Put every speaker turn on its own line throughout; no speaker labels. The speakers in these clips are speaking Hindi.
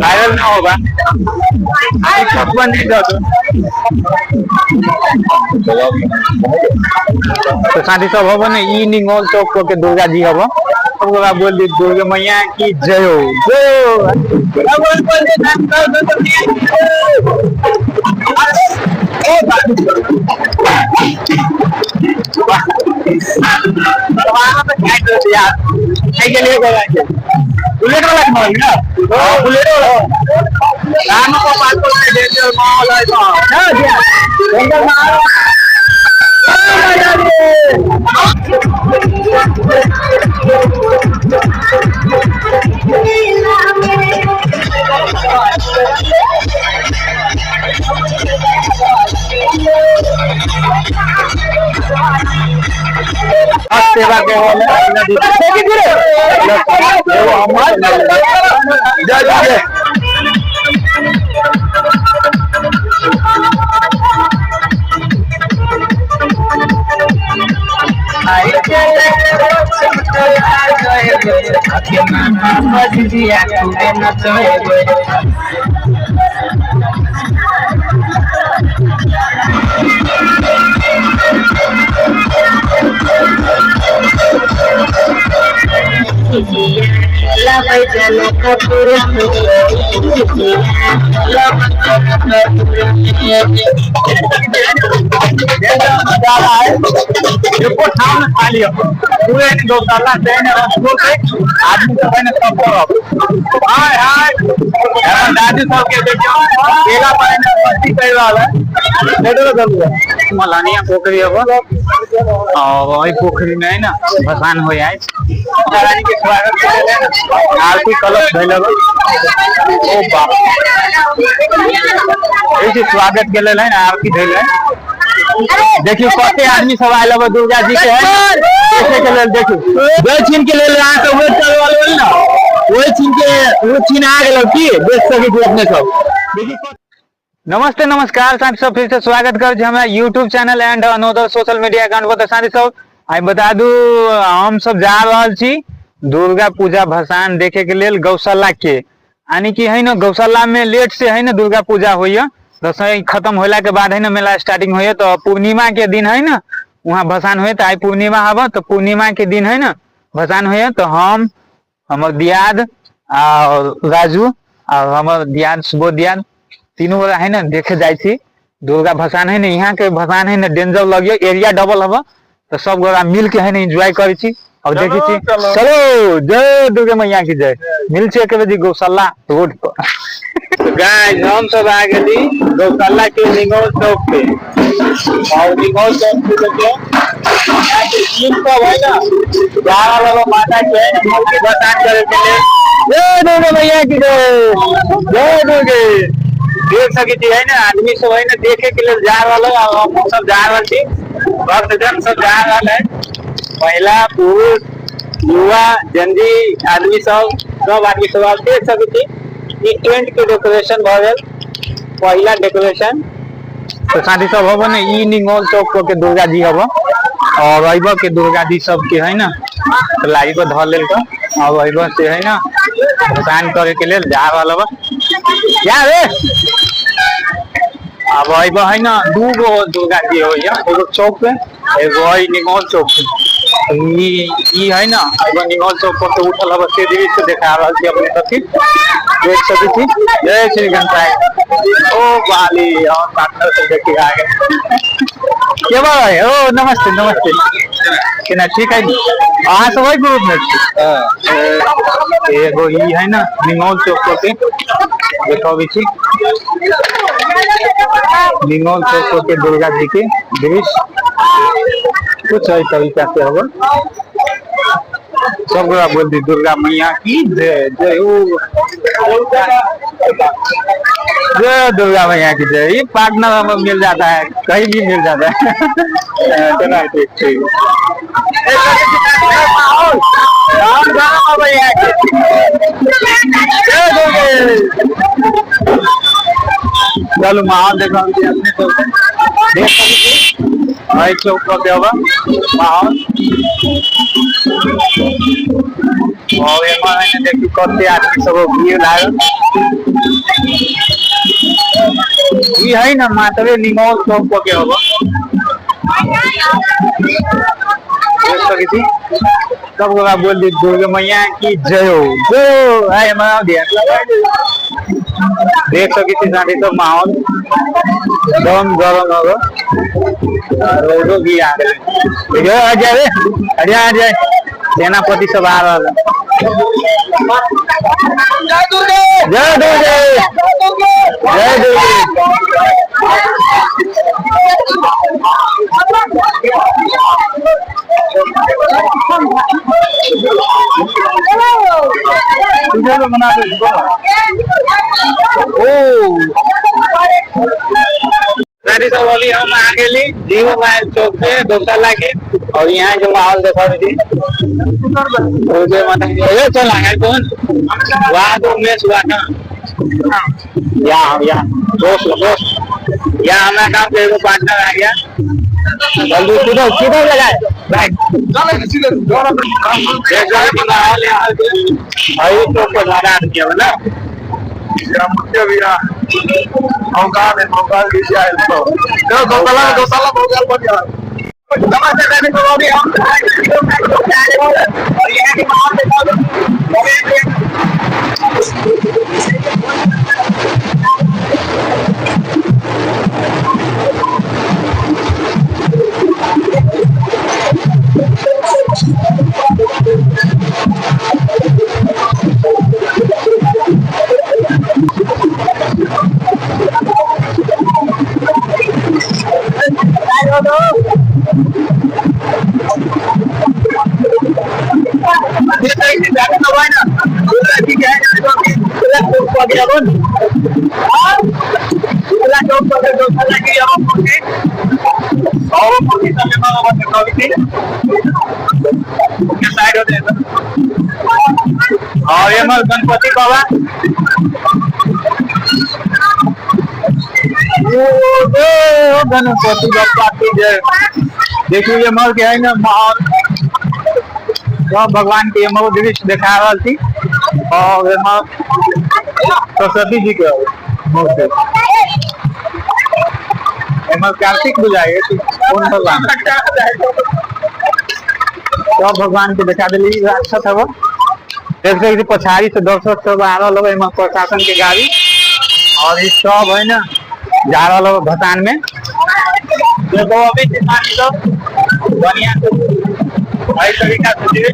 वायरल ना होगा तो साथी सब हम ना ई निंगोल चौक के दुर्गा जी हम बोल दी दुर्गा मैया की जय हो बुलेट वाला बुलेट वाला सेवा के पूरे दो साल आदमी दादी सब के मलानिया पोखरी अब वही पोखरी में है ना भसान हो जाए के स्वागत आरती कलश धैल ओ बाप स्वागत के लिए आरती धैल देखियो कते आदमी सब आयल दुर्गा जी के देखे के लेल देखियो दो छीन के लेल अहाँ के वेट करे वाला ना ओए छीन के वो छीन आ गेल की देख सके छी अपने सब नमस्ते नमस्कार साथी सब फिर से स्वागत कर हमारा YouTube channel and another social media account पर साथी सब आई बता दू हम सब जा रहल छी दुर्गा पूजा भसान देखे के लेल गौशाला के यानी कि है ना गौशाला में लेट से है ना दुर्गा पूजा होइए दसवीं खत्म होला के बाद है ना मेला स्टार्टिंग होइए तो पूर्णिमा के दिन है ना वहाँ भसान हुए तो आई पूर्णिमा हवा तो पूर्णिमा के दिन है ना भसान हुए तो हम हमर दियाद और राजू और हमर दियाद सुबोध दियाद तीनों गोरा है ना देखे जाए छी दुर्गा भसान है ना यहाँ के भसान है ना डेंजर लगियो एरिया डबल हवा तो सब गोरा मिल के है ना एंजॉय करे छी और देखे छी चलो जय दुर्गा मैया की जय मिल छे के जी गौशाला रोड पर गाइस हम सब आ गए गौशाला के निगोल चौक पे और निगोल चौक पे देखिए तीन सब है ना ग्यारह लोग माता के मूर्ति भसान करे के लिए जय दुर्गा मैया की जय जय दुर्गा देख सके है ना आदमी सब है ना देखे के लिए जा रहा है हम सब जा रहे थी भक्तजन सब जा रहा है महिला पुरुष युवा जंजी आदमी सब आदमी सब देख सके टेंट के डेकोरेशन भगल पहला डेकोरेशन तो साथी सब हम ना ई निंगोल चौक के दुर्गा जी हम और अइब के दुर्गा जी सब के है ना तो लाइव धर लेल और अइब से है ना भसान करे के लिए जा रहा है क्या रे अब अइब है ना दू गो दुर्गा जी हो एगो चौक पे एगो निंगोल चौक पे ई है ना एगो निंगोल चौक पर तो उठल हब से दृश्य देखा रहा थी अपने सबके देख सके थी जय श्री गणेश ओ बाली और पार्टनर से देखे आ गए के भाई ओ नमस्ते नमस्ते केना ठीक है अहाँ सब वही ग्रुप में एगो ई है ना निंगोल चौक पे देखो भी छी निंगोल चौक के दुर्गा जी के दृश्य कुछ है तरीका से होगा सब गोरा बोल दी दुर्गा मैया की जय जय जय दुर्गा मैया की जय ये पार्टनर हमें मिल जाता है कहीं भी मिल जाता है चलो ठीक ठीक चलो माहौल देखो अपने तो देख सकते चौक पे होगा माहौल कते आदमी सब भीड़ लागल ई है ना मातवे निमोल चौक के होगा सब लोग बोल दी दुर्गा मैया की जय हो जय मना दिया देख सकी थी साथी तो माहौल एकदम गरम होगा रोडो भी आ गए अजय सेनापति सब आ रहा है जय दुर्गे जय दुर्गे जय दुर्गे बना सब अभी हम आ गए जीव मोबाइल चौक पे दोतला के और यहाँ जो माहौल देखा थी चला है कौन वहाँ तो मैच हुआ था यहाँ दोस्त यहाँ हमारा काम के पार्टनर आ गया जल्दी किधर लगाए और ये गणपति बाबा गणपति बाबा की जय। देखिए ये मल के है ना माहौल सब भगवान के मल दृश्य दिखा रहा थी और सरस्वती जी के कार्तिक बुझाए कौन भगवान सब भगवान के दिखा दिली अच्छा था वो देख सकते पछाड़ी से दर्शक सब आ रहा लोग प्रशासन के गाड़ी और ये सब है ना जा रहा लोग भसान में देखो अभी सब बढ़िया भाई तरीका से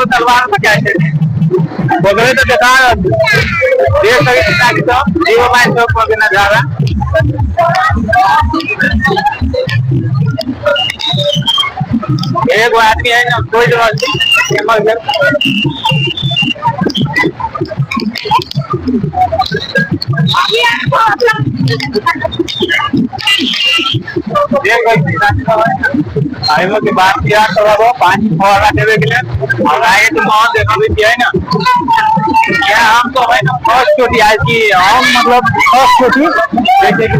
तलवार में क्या बगले तो देखा नजारा एक आदमी है ना कोई के बात किया तो पानी फवारा देवे के लिए और आगे तो देखा भी किया है ना क्या हम तो है ना फर्स्ट छोटी आज की हम मतलब फर्स्ट छोटी जैसे कि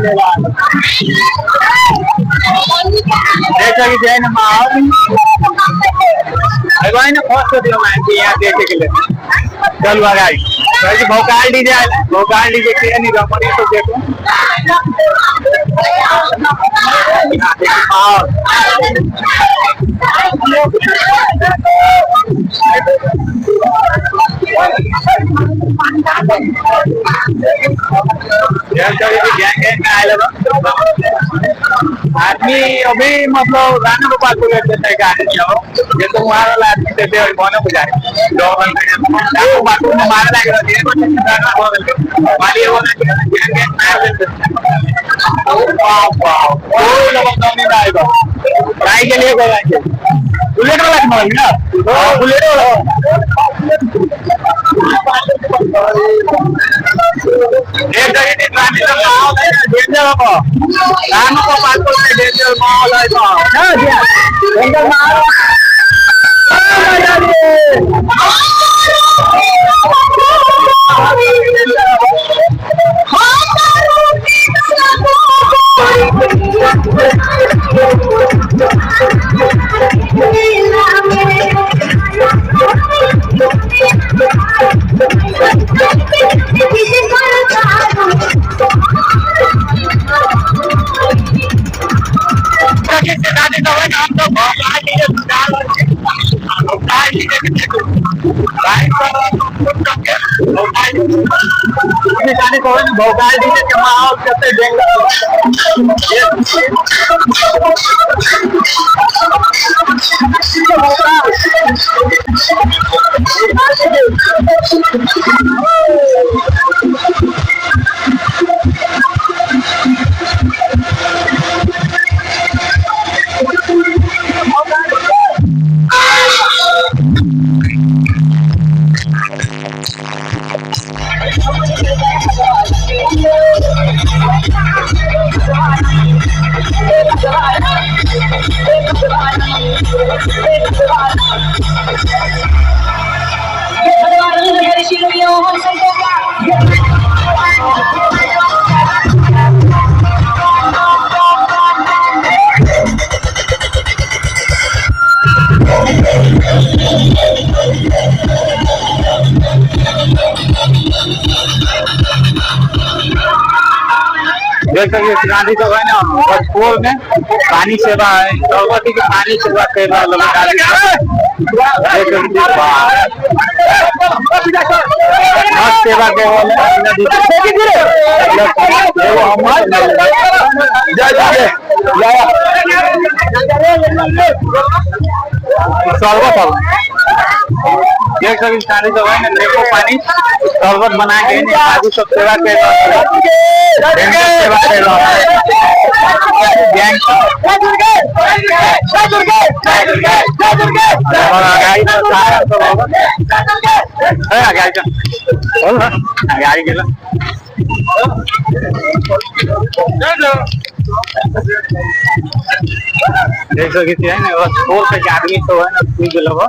जैसा कि जैन माहौल है ना फर्स्ट छोटी हम आए यहाँ देखे के लिए चल गाड़ी वैसे भोकाल डीजे के नहीं रमनी तो देखो आदमी अभी मतलब गाना को पास लेते हैं गाने ये तो हमारा आदमी देते हैं कौन को जाए दो बातों में मार लगा गाना वाली वो गाय के लिए बुलेट वाला माल ना बुलेट वाला एक जगह पे ट्रैफिक का माहौल है डेंजर को गानों को पास में डेंजर माहौल है तो ना डेंजर माहौल भोकाल डीजे के माहौल करते गांधी जो है ना भोजपुर में पानी सेवा है सरस्वती की पानी सेवा कर सेवा देख सभी सारे जो है नींबू पानी शरबत बना के आदि सब सेवा देख सकते हैं ना छोड़ के आदमी तो है ना पी लोग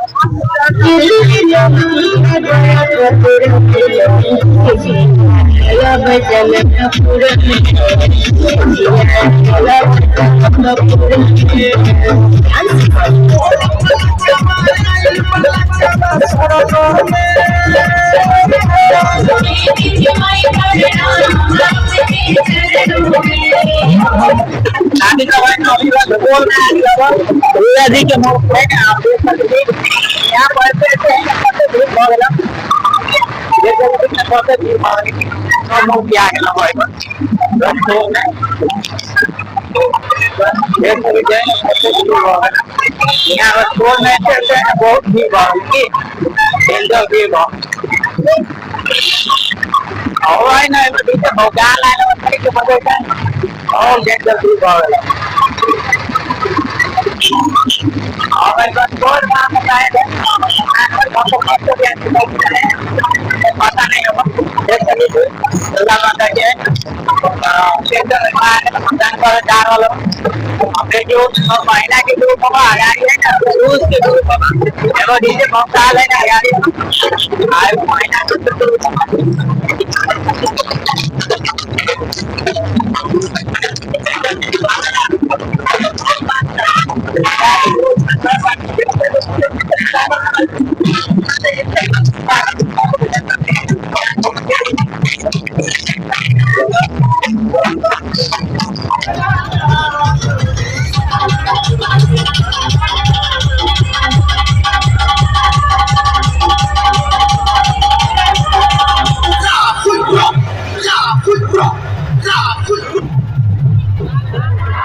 शादी का जी के मुंह में आप देख सकते यहाँ पर बहुत भीड़ और ना भोकाल और पता नहीं होगा मतदान कर 4 वालों देखियो महिला के जो बाबा हजारी है ना रोज के जो बाबा देखो डीजे भक्ताल है ना हजारी आए महिला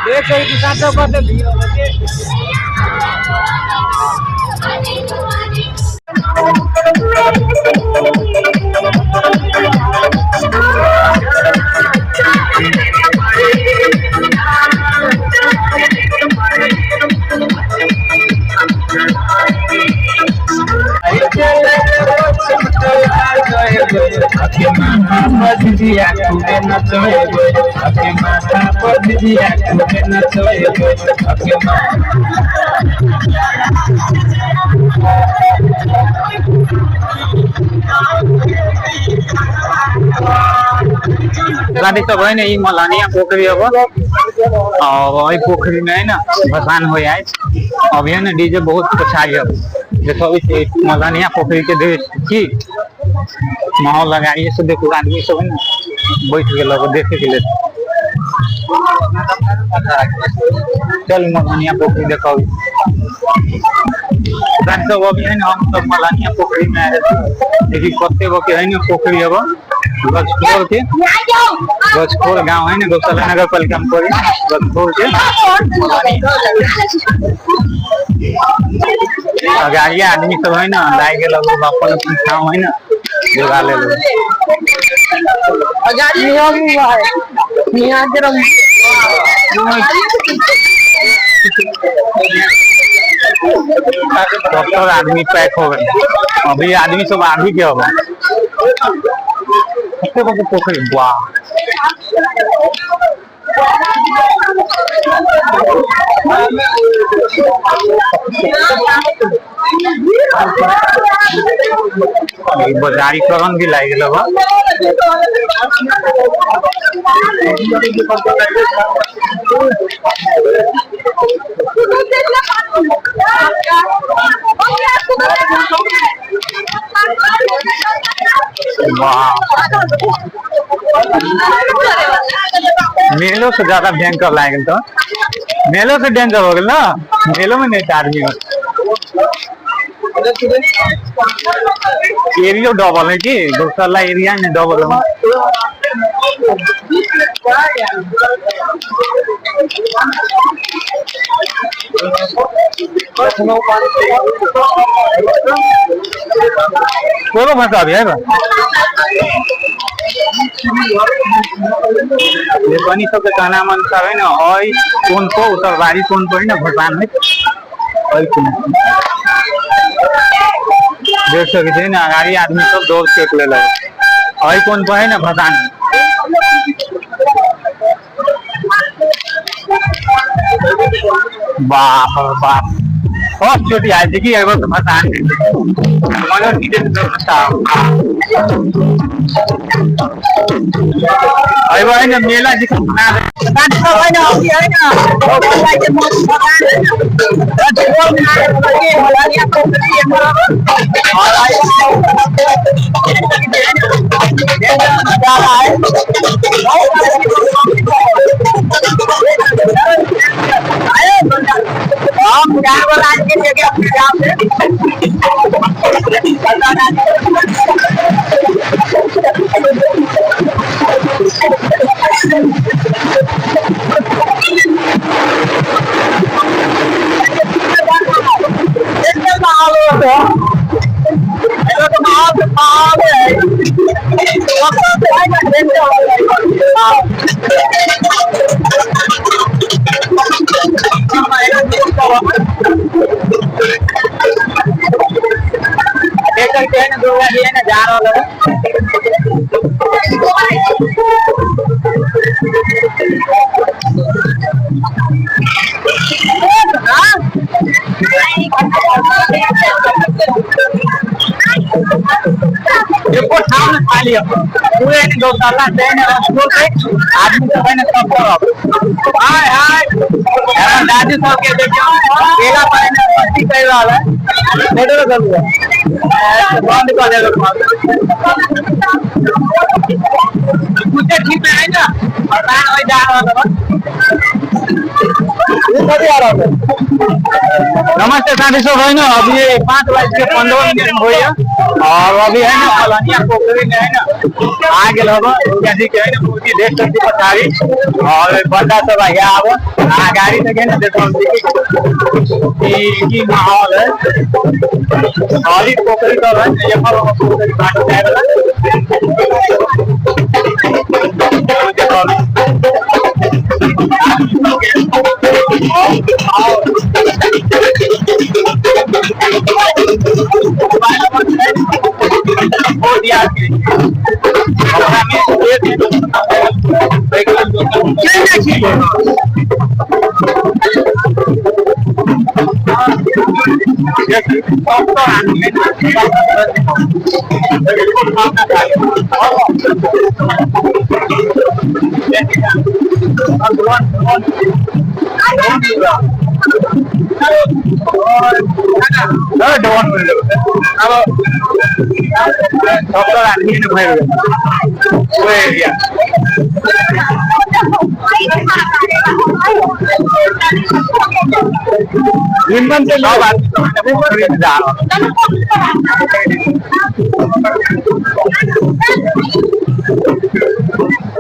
देख सही किसान सब करते भीड़ गाड़ी सब है ना मलानिया पोखरी अब वही पोखरी में है ना भसान हो जाए अभी है ना डीजे बहुत अच्छा है देखो मलानिया पोखरी के देश की माहौल लगाइए से देखो आदमी सब है ना बैठ गए देखे के लिए चल मलानिया पोखरी देखो सब अभी है ना हम सब मलानिया पोखरी में आए देखिए कते बके है ना पोखरी अब गजखोर गांव है ना गौशाला नगर पालिका में पड़ी गजखोर के गाड़िया आदमी सब है ना लाए गए लोग अपन ठाव है ना जोगा ले लो डॉक्टर आदमी पैक हो गए अभी आदमी सब आगे के होगा पोखरी वाह बाजारीकरण भी लाग गया मेलो से ज्यादा भयंकर लागल तो मेलो से डेंजर हो गया ना मेलो में नहीं आदमी एरिया डबल है कि गौशाला एरिया में डबल है कोई भाषा अभी है ये बनी सब कहना मन सब है ना और कौन को उत्तरदारी कौन को है ना भगवान है देख सकते ना गाड़ी आदमी सब दौड़ के ले लगे और कौन को है ना भगवान बाप बाप बहुत छोटी आज देखिए एक बार भगवान मगर नीचे अरे भाई ना मेला जिसको बना रहे है ना अभी है ना जा रहा है देखो ठाव में खा लिया पूरे गौशाला देने स्कूल पे आदमी सब है ना सब करो हाय हाय यार दादी सब के देखो केला पर ने पट्टी कर रहा है नेटो कर लिया बंद कर दे कुछ ठीक है ना और मैं वही जा रहा था नमस्ते साथी सब है ना अभी 5:15 हो गया और अभी है ना फलानिया पोखरी में है ना आ गए हम जी के है ना पूरी देश तक पठारी और बंदा सब आया आव आ गाड़ी से के ना देखो की माहौल है और इस पोखरी तो है ये पर पोखरी काट जाए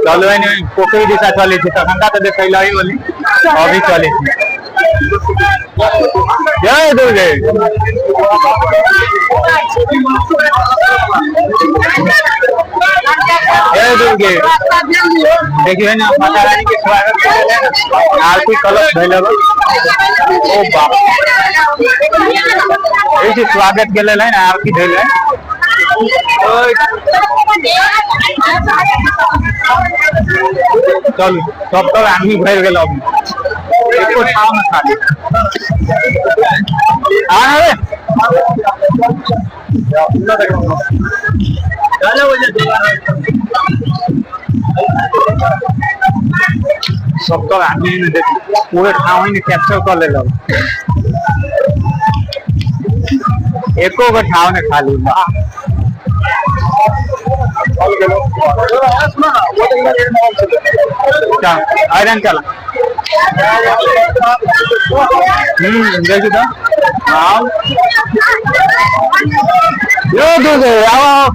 चलो पोखरी दिशा चली थी ठंडा तो देख बोली अभी चली थी जय दुर्गे जय दुर्गे देखिए ना माता रानी के स्वागत आरती कलश भइल ओ बाप ऐसे स्वागत के लिए ना आरती भइल चल सब तो आदमी भर गेल एको ठाव में खाली सब तो आदमी पूरे ठाव ही कैप्चर कर ले एको गो ठाव में खाली आयरन चला देखी तो आओ आओ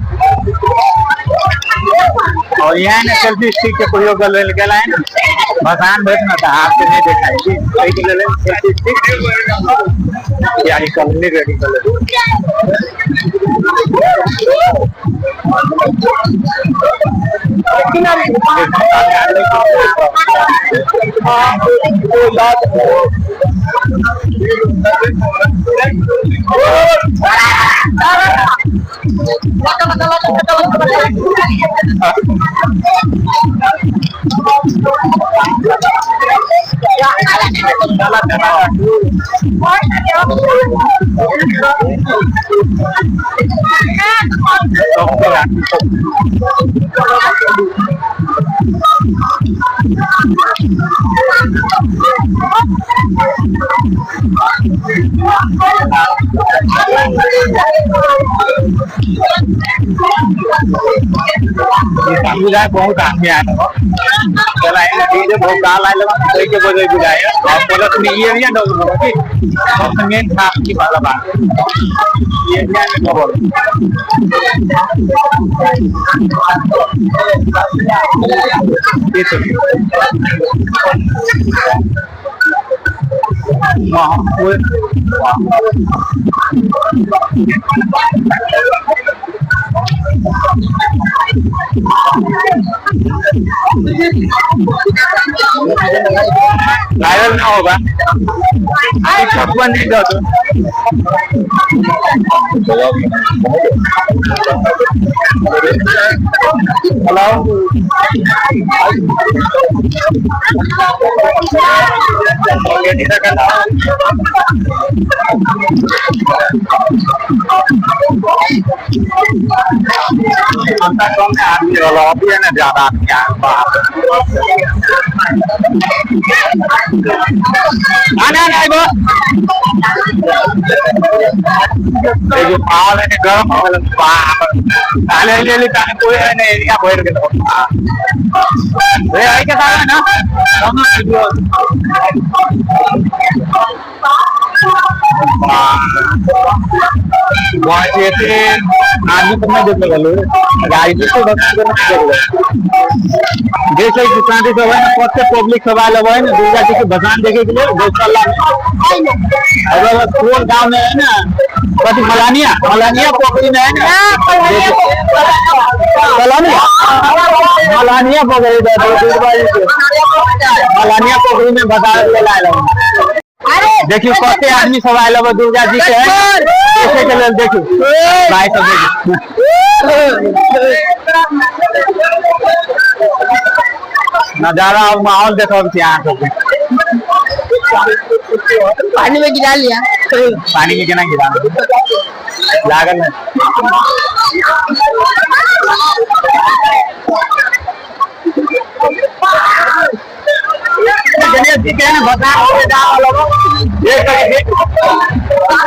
और यहाँ ने सेल्फी स्टिक के प्रयोग कर गया है ना भसान बैठना था हाथ से नहीं देखा सेल्फी स्टिक यानी कलर रेडी कलर बहुत आदमी आए डीजे बहुत काल आए के बजे बुझाए और पुलिस में ये एरिया डॉक्टर की सबसे मेन था की वाला बात ये एरिया में खबर वायरल ना होगा नहीं दो हेलो क्षमता कम है आदमी वाला अभी है ना ज्यादा आदमी आना नहीं वो जो पावल है गर्म पावल ताले ले ले ताले कोई है नहीं एरिया बोल के तो ये आई के साथ ना दोनों वीडियो वहाँ से आदमी तो मैं देख लगा गाड़ी तो बस देख लो किसान सब है ना कौन पब्लिक सब आए है ना दुर्गा जी के भसान देखे के लिए गौशाला अगर स्कूल गांव में है ना कभी मलानिया मलानिया पोखरी में है ना मलानिया पोखरी मलानिया पोखरी में भसान ले लाए देखियो कते आदमी सब आए दुर्गा जी के देखे के लिए देखियो भाई सब नजारा और माहौल देखो यहाँ सब
पानी में गिरा लिया
पानी में केना गिरा लागल है गणेश जी के ना भगवान हो जा लोगों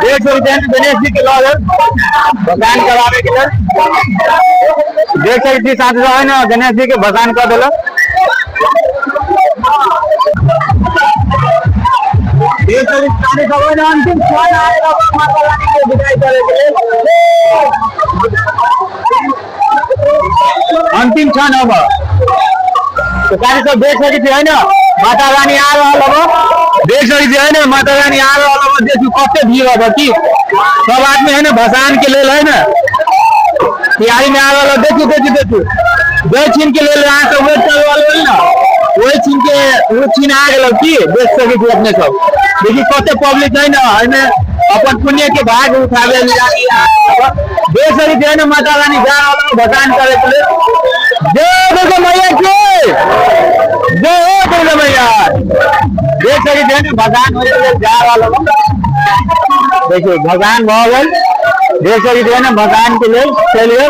100 रुपया गणेश जी के लोग भगवान करावे के लिए देख सकते साथ है ना गणेश जी के भगवान कर दिलो अंतिम क्षण आएगा माता रानी को विदाई करे के लिए अंतिम क्षण होगा तो कार्य सब देख सकते है ना माता रानी आ रहा देख सकते है ना माता रानी आ रहा देखियो कते भीड़ है की सब आदमी है ना भसान के लेल है ना तैयारी में आ रहा देखियो देखियो देखियो दो छीन के लेल यहाँ से वेट करे वाले है ना वही छीन के वो छीन आ गए की देख सकते अपने सब देखिए कते पब्लिक है ना अपन पुण्य के भाग उठावे देख सकते है ना माता रानी जा रहा भसान करे के लिए जय दुर्गा मैया की जय दुर्गा मैया देख सकते हैं भगवान जा वाला देखिए भगवान भगवान देख सकते हैं ना भगवान के लिए चलिए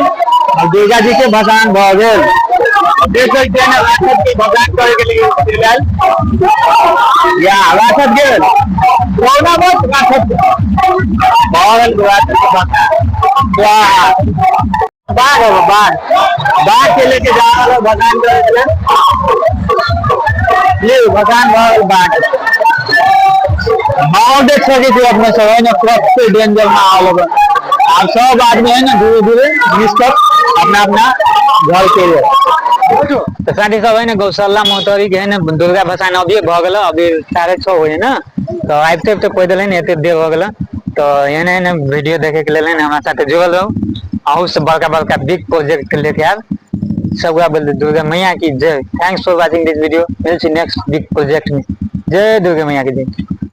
दुर्गा जी के भगवान भगवान देख सकते हैं ना राक्षस के भगवान करे के लिए या राक्षस के कोना बहुत राक्षस भगवान बाघ है बाघ बाघ के लेके जा रहा भगवान ये भगवान बाघ माहौल देख सकते थे अपने सब है ना कब डेंजर माहौल होगा आप सब आदमी है ना धीरे धीरे मिसकर अपना अपना घर के लिए तो साथी सब है ना गौशाला मोहतरी के है ना दुर्गा भसान अभी भगल अभी 6:30 हुए ना तो आबते आबते पैदल है ना एते देर हो गल तो ये ना वीडियो देखे के लिए हमारे साथ जुड़ल रहो आहू से बड़का बड़का बिग प्रोजेक्ट लेके आब सब दुर्गा मैया की जय। Thanks for watching this video. मिलते नेक्स्ट बिग प्रोजेक्ट में। जय दुर्गा मैया की जय।